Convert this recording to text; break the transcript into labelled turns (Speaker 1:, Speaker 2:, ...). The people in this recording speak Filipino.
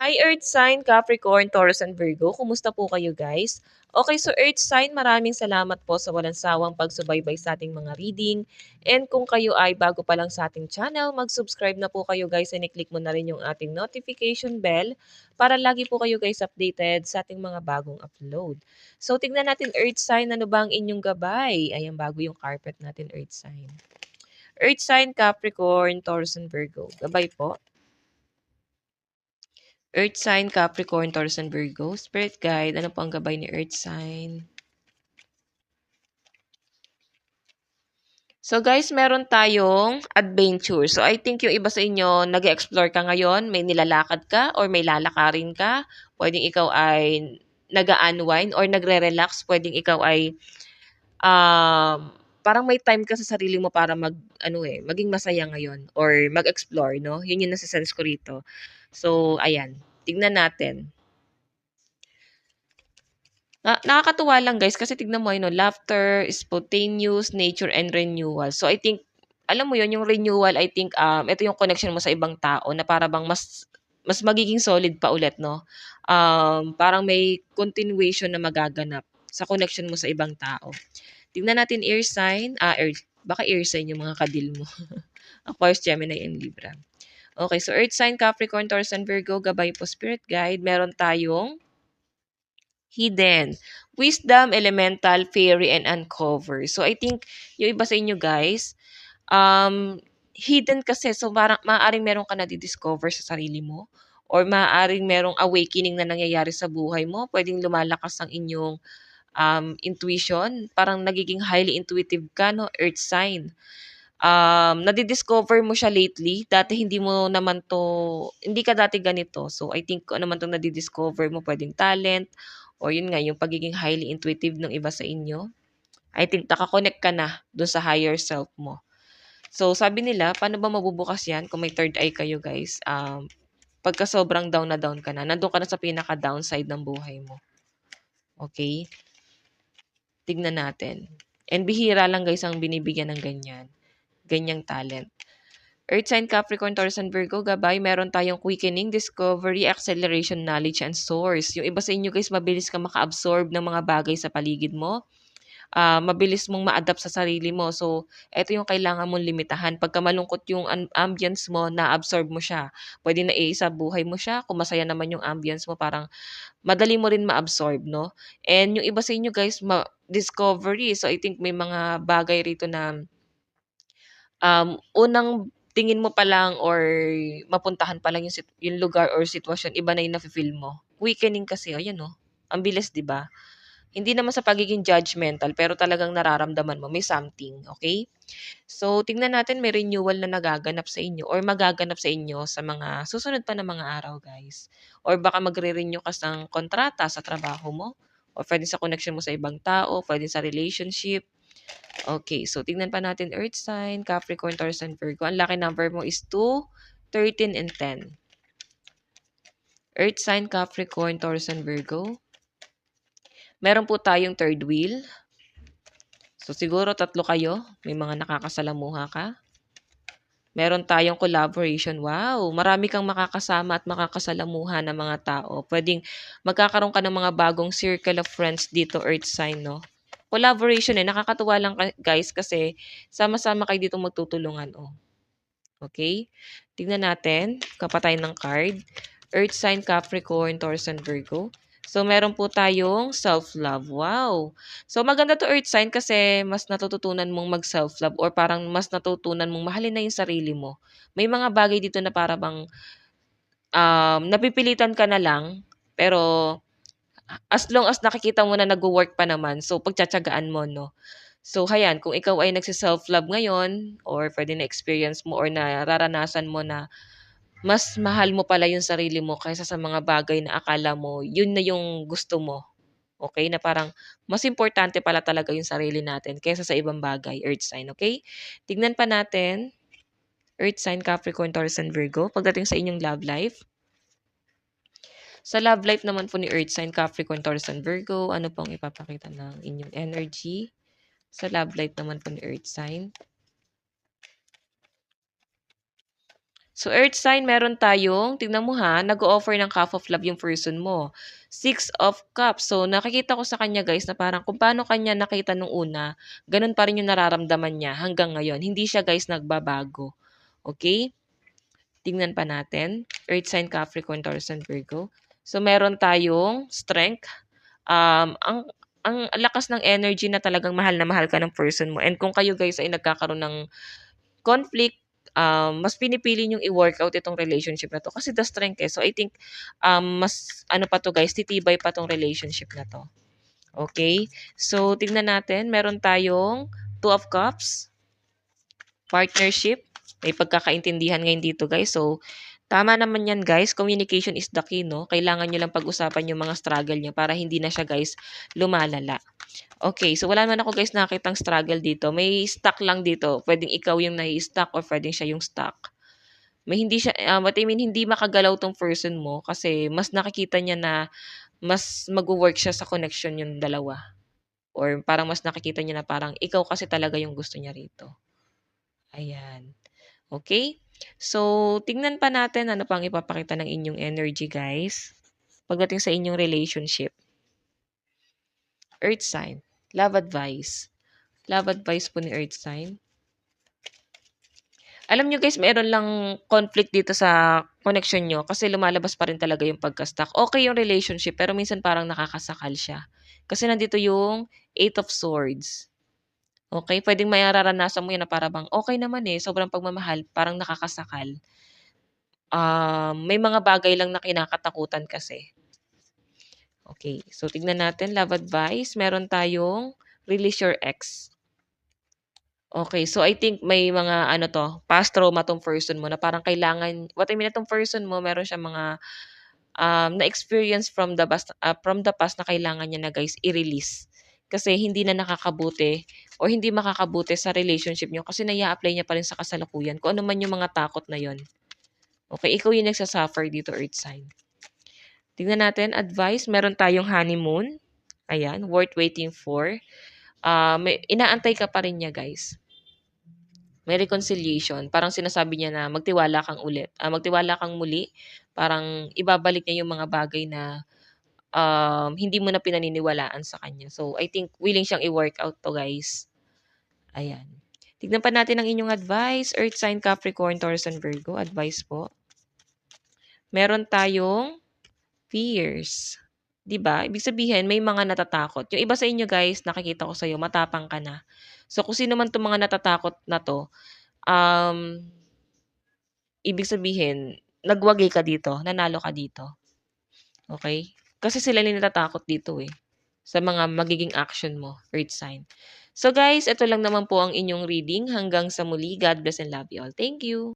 Speaker 1: Hi Earth sign, Capricorn, Taurus, and Virgo. Kumusta po kayo guys? Okay, so Earth sign, maraming salamat po sa walang sawang pagsubaybay sa ating mga reading. And kung kayo ay bago pa lang sa ating channel, mag-subscribe na po kayo guys and i-click mo na rin yung ating notification bell para lagi po kayo guys updated sa ating mga bagong upload. So tignan natin Earth sign, ano ba ang inyong gabay? Ayan, bago yung carpet natin Earth sign. Earth sign, Capricorn, Taurus, and Virgo. Gabay po. Earth sign, Capricorn, Taurus, and Virgo. Spirit guide, ano po ang gabay ni Earth sign? So guys, meron tayong adventure. So I think yung iba sa inyo, nag-explore ka ngayon, may nilalakad ka or may lalakarin ka. Pwedeng ikaw ay nag-unwind or nagre-relax. Pwedeng ikaw ay parang may time ka sa sarili mo para maging masaya ngayon or mag-explore, no? Yun yung nasa-sense ko rito. So, ayan. Tignan natin. Nakakatuwa lang guys kasi tignan mo yun, no, laughter, spontaneous, nature, and renewal. So I think, alam mo yun, yung renewal, I think, ito yung connection mo sa ibang tao na para bang mas magiging solid pa ulit, no? Parang may continuation na magaganap sa connection mo sa ibang tao. Tignan natin air sign, baka air sign yung mga kadil mo. Aquarius, Gemini, and Libra. Okay, so earth sign, Capricorn, Taurus, and Virgo, gabay po spirit guide. Meron tayong hidden, wisdom, elemental, fairy, and uncover. So, I think, yung iba sa inyo guys, hidden kasi, so parang maaaring meron ka na di-discover sa sarili mo, or maaaring merong awakening na nangyayari sa buhay mo, pwedeng lumalakas ang inyong intuition, parang nagiging highly intuitive ka, no? Earth sign. Nadi-discover mo siya lately, dati hindi ka dati ganito. So, I think kung ano man itong nadi-discover mo, pwedeng talent, o yun nga, yung pagiging highly intuitive ng iba sa inyo. I think nakakonect ka na dun sa higher self mo. So, sabi nila, paano ba mabubukas yan kung may third eye kayo, guys? Pagka sobrang down na down ka na, nandun ka na sa pinaka-downside ng buhay mo. Okay? Tignan natin. And bihira lang, guys, ang binibigyan ng ganyang talent. Earth sign, Capricorn, Taurus, and Virgo, gabay, meron tayong quickening, discovery, acceleration, knowledge, and source. Yung iba sa inyo guys, mabilis ka maka-absorb ng mga bagay sa paligid mo. Mabilis mong ma-adapt sa sarili mo. So, ito yung kailangan mong limitahan. Pagka malungkot yung ambience mo, na-absorb mo siya. Pwede na iisa buhay mo siya. Kung masaya naman yung ambience mo, parang madali mo rin ma-absorb, no? And yung iba sa inyo guys, discovery. So, I think may mga bagay rito na unang tingin mo pa lang or mapuntahan pa lang yung lugar or sitwasyon, iba na yung nafe-feel mo. Quickening kasi, ayan oh. Ang bilis, 'di ba? Hindi naman sa pagiging judgmental, pero talagang nararamdaman mo may something, okay? So, tingnan natin may renewal na nagaganap sa inyo or magaganap sa inyo sa mga susunod pa na mga araw, guys. Or baka magre-renew ka ng kontrata sa trabaho mo, or pwede sa connection mo sa ibang tao, pwede sa relationship. Okay, so tingnan pa natin earth sign, Capricorn, Taurus, and Virgo. Ang lucky number mo is 2, 13, and 10. Earth sign, Capricorn, Taurus, and Virgo. Meron po tayong third wheel. So siguro tatlo kayo, may mga nakakasalamuha ka. Meron tayong collaboration. Wow, marami kang makakasama at makakasalamuha ng mga tao. Pwedeng magkakaroon ka ng mga bagong circle of friends dito, earth sign, no? Collaboration nakakatuwa lang guys kasi sama-sama kayo dito magtutulungan, oh. Okay? Tingnan natin, kapatay ng card. Earth sign, Capricorn, Taurus, and Virgo. So, meron po tayong self-love. Wow! So, maganda to earth sign kasi mas natututunan mong mag-self-love or parang mas natutunan mong mahalin na yung sarili mo. May mga bagay dito na para bang napipilitan ka na lang, pero as long as nakikita mo na nagwo-work pa naman, so pagtiyatiyagaan mo, no? So, hayan, kung ikaw ay nagsi-self-love ngayon or pwede na-experience mo or nararanasan mo na mas mahal mo pala yung sarili mo kaysa sa mga bagay na akala mo, yun na yung gusto mo. Okay? Na parang mas importante pala talaga yung sarili natin kaysa sa ibang bagay, earth sign, okay? Tignan pa natin, earth sign, Capricorn, Taurus, and Virgo, pagdating sa inyong love life. Sa love life naman po ni earth sign, Capricorn, Taurus, and Virgo, ano pong ipapakita ng inyong energy? Sa love life naman po ni earth sign. So, earth sign, meron tayong, tignan mo ha, nag-o-offer ng cup of love yung person mo. Six of cups. So, nakikita ko sa kanya guys na parang kung paano kanya nakita nung una, ganun pa rin yung nararamdaman niya hanggang ngayon. Hindi siya guys nagbabago. Okay? Tingnan pa natin. Earth sign, Capricorn, Taurus, and Virgo. So, meron tayong strength. Ang lakas ng energy na talagang mahal na mahal ka ng person mo. And kung kayo guys ay nagkakaroon ng conflict, mas pinipili niyong i-workout itong relationship na to kasi the strength eh. So I think mas ano pa to guys, titibay pa tong relationship na to. Okay? So tignan natin, meron tayong Two of Cups, partnership. May pagkakaintindihan ngayon dito guys. So tama naman yan guys, communication is the key, no? Kailangan nyo lang pag-usapan yung mga struggle nyo para hindi na siya guys lumalala. Okay, so wala naman ako guys nakitang struggle dito. May stuck lang dito. Pwedeng ikaw yung nai-stuck or pwedeng siya yung stuck. May hindi siya, what I mean, hindi makagalaw tong person mo kasi mas nakikita niya na mas mag-work siya sa connection yung dalawa. Or parang mas nakikita niya na parang ikaw kasi talaga yung gusto niya rito. Ayan. Okay? So, tingnan pa natin ano pang ipapakita ng inyong energy guys. Pagdating sa inyong relationship. Earth sign. Love advice. Love advice po ni Earth sign. Alam nyo guys, meron lang conflict dito sa connection nyo kasi lumalabas pa rin talaga yung pagka-stuck. Okay yung relationship pero minsan parang nakakasakal siya. Kasi nandito yung Eight of Swords. Okay? Pwedeng may nararanasan mo yan na para bang okay naman eh, sobrang pagmamahal, parang nakakasakal. May mga bagay lang na kinakatakutan kasi. Okay, so tignan natin, love advice. Meron tayong release your ex. Okay, so I think may mga ano 'to, past trauma 'tong person mo na parang kailangan what I mean itong person mo meron siyang mga, na-experience from the past na kailangan niya na guys i-release. Kasi hindi na nakakabuti o hindi makakabuti sa relationship niyo kasi nai-a-apply niya pa rin sa kasalukuyan kung ano man yung mga takot na yon. Okay, ikaw yung nagsa-suffer dito, earth sign. Tingnan natin, advice, meron tayong honeymoon. Ayan, worth waiting for. May inaantay ka pa rin niya guys. May reconciliation. Parang sinasabi niya na magtiwala kang ulit. Magtiwala kang muli. Parang ibabalik niya yung mga bagay na hindi mo na pinaniniwalaan sa kanya. So, I think willing siyang i-work out to guys. Ayan. Tignan pa natin ang inyong advice. Earth sign, Capricorn, Taurus, and Virgo. Advice po. Meron tayong fears. 'Di ba? Ibig sabihin may mga natatakot. Yung iba sa inyo guys, nakikita ko sa iyo matapang ka na. So kung sino man 'tong mga natatakot na 'to, um, ibig sabihin nagwagi ka dito, nanalo ka dito. Okay? Kasi sila yung natatakot dito eh, sa mga magiging action mo, earth sign. So guys, ito lang naman po ang inyong reading. Hanggang sa muli, God bless and love you all. Thank you.